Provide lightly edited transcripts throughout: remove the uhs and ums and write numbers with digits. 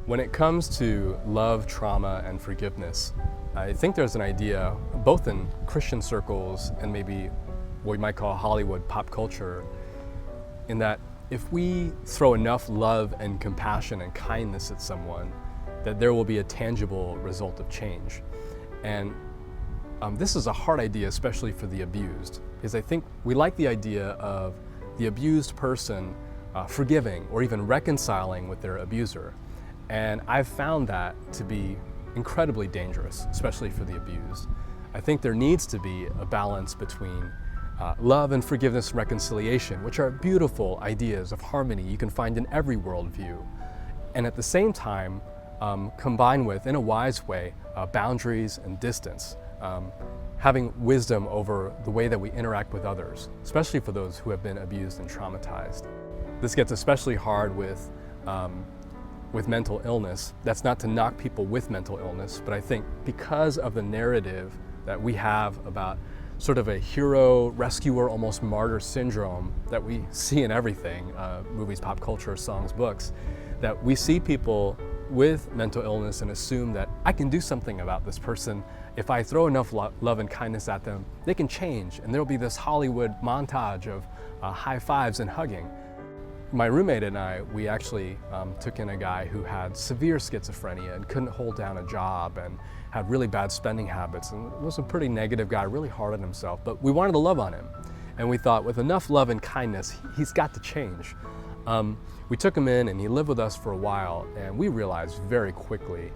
When it comes to love, trauma, and forgiveness, I think there's an idea, both in Christian circles and maybe what we might call Hollywood pop culture, in that if we throw enough love and compassion and kindness at someone, that there will be a tangible result of change. And this is a hard idea, especially for the abused, because I think we like the idea of the abused person forgiving or even reconciling with their abuser. And I've found that to be incredibly dangerous, especially for the abused. I think there needs to be a balance between love and forgiveness and reconciliation, which are beautiful ideas of harmony you can find in every worldview. And at the same time, combine with, in a wise way, boundaries and distance, having wisdom over the way that we interact with others, especially for those who have been abused and traumatized. This gets especially hard with mental illness. That's not to knock people with mental illness, but I think because of the narrative that we have about sort of a hero, rescuer, almost martyr syndrome that we see in everything, movies, pop culture, songs, books, that we see people with mental illness and assume that I can do something about this person. If I throw enough love and kindness at them, they can change, and there'll be this Hollywood montage of high fives and hugging. My roommate and I, we actually took in a guy who had severe schizophrenia and couldn't hold down a job and had really bad spending habits and was a pretty negative guy, really hard on himself, but we wanted to love on him. And we thought with enough love and kindness, he's got to change. We took him in and he lived with us for a while, and we realized very quickly,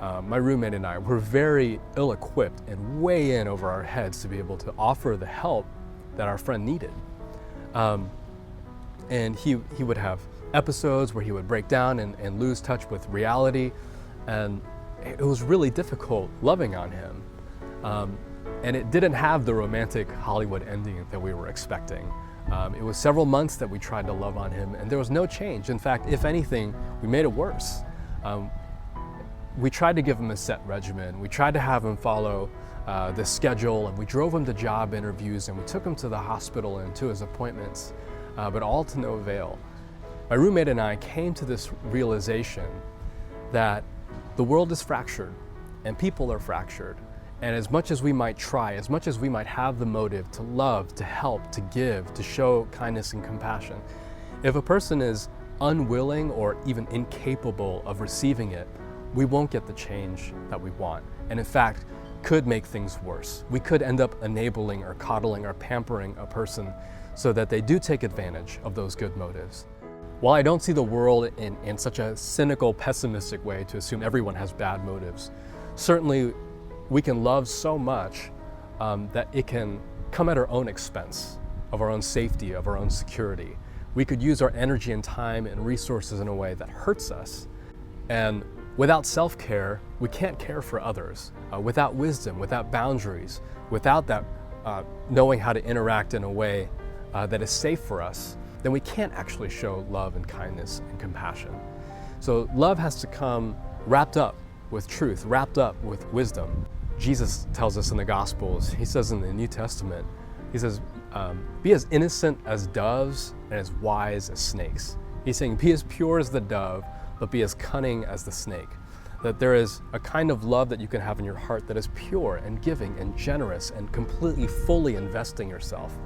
my roommate and I were very ill-equipped and way in over our heads to be able to offer the help that our friend needed. And he would have episodes where he would break down and lose touch with reality, and it was really difficult loving on him. And it didn't have the romantic Hollywood ending that we were expecting. It was several months that we tried to love on him, and there was no change. In fact, if anything, we made it worse. We tried to give him a set regimen. We tried to have him follow this schedule, and we drove him to job interviews, and we took him to the hospital and to his appointments. But all to no avail. My roommate and I came to this realization that the world is fractured and people are fractured. And as much as we might try, as much as we might have the motive to love, to help, to give, to show kindness and compassion, if a person is unwilling or even incapable of receiving it, we won't get the change that we want. And in fact, could make things worse. We could end up enabling or coddling or pampering a person so that they do take advantage of those good motives. While I don't see the world in such a cynical, pessimistic way to assume everyone has bad motives, certainly we can love so much that it can come at our own expense, of our own safety, of our own security. We could use our energy and time and resources in a way that hurts us. And without self-care, we can't care for others. Without wisdom, without boundaries, without that knowing how to interact in a way that is safe for us, then we can't actually show love and kindness and compassion. So love has to come wrapped up with truth, wrapped up with wisdom. Jesus tells us in the Gospels, he says in the New Testament, he says, be as innocent as doves and as wise as snakes. He's saying, be as pure as the dove, but be as cunning as the snake. That there is a kind of love that you can have in your heart that is pure and giving and generous and completely, fully investing yourself.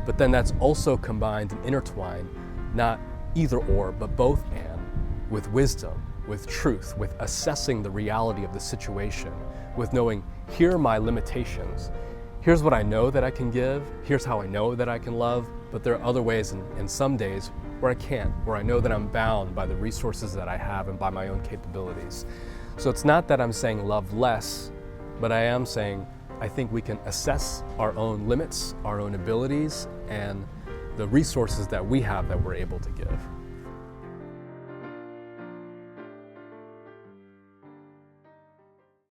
But then that's also combined and intertwined, not either or, but both and, with wisdom, with truth, with assessing the reality of the situation, with knowing, here are my limitations. Here's what I know that I can give. Here's how I know that I can love. But there are other ways and some days where I can't, where I know that I'm bound by the resources that I have and by my own capabilities. So it's not that I'm saying love less, but I am saying I think we can assess our own limits, our own abilities, and the resources that we have that we're able to give.